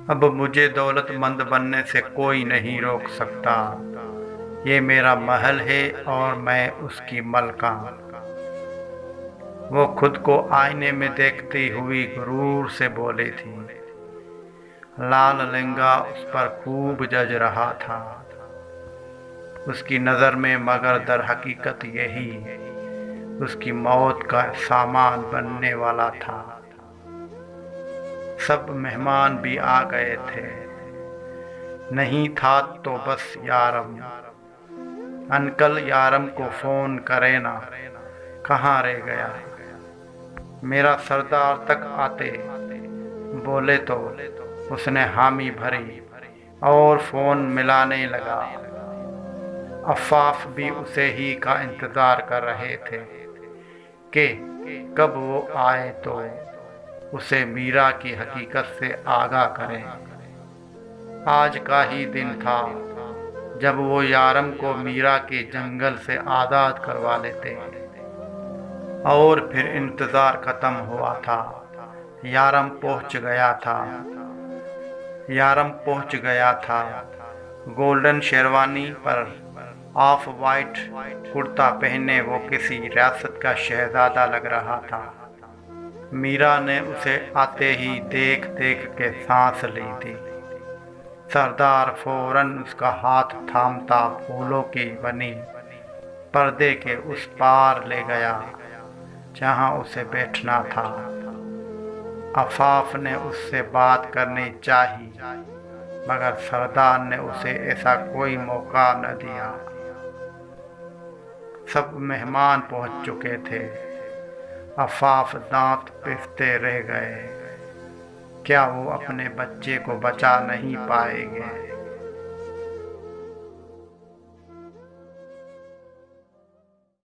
अब मुझे दौलतमंद बनने से कोई नहीं रोक सकता। ये मेरा महल है और मैं उसकी मलका। वो खुद को आईने में देखती हुई गुरूर से बोली थी। लाल लहंगा उस पर खूब जज रहा था। उसकी नज़र में मगर दर हकीकत यही उसकी मौत का सामान बनने वाला था। सब मेहमान भी आ गए थे। नहीं था तो बस यारम। अंकल यारम को फ़ोन करे ना, कहाँ रह गया। मेरा सरदार तक आते बोले तो उसने हामी भरी और फ़ोन मिलाने लगा। अफ़ाफ भी उसे ही का इंतज़ार कर रहे थे कि कब वो आए तो उसे मीरा की हकीकत से आगाह करें। आज का ही दिन था जब वो यारम को मीरा के जंगल से आज़ाद करवा लेते और फिर इंतज़ार ख़त्म हुआ था। यारम पहुंच गया था। यारम पहुंच गया था। गोल्डन शेरवानी पर ऑफ वाइट कुर्ता पहने वो किसी रियासत का शहजादा लग रहा था। मीरा ने उसे आते ही देख देख के सांस ली थी। सरदार फौरन उसका हाथ थामता फूलों की बनी पर्दे के उस पार ले गया जहां उसे बैठना था। अफाफ ने उससे बात करनी चाही मगर सरदार ने उसे ऐसा कोई मौका न दिया। सब मेहमान पहुंच चुके थे। अफाफ दांत पिसते रह गए। क्या वो अपने बच्चे को बचा नहीं पाएंगे?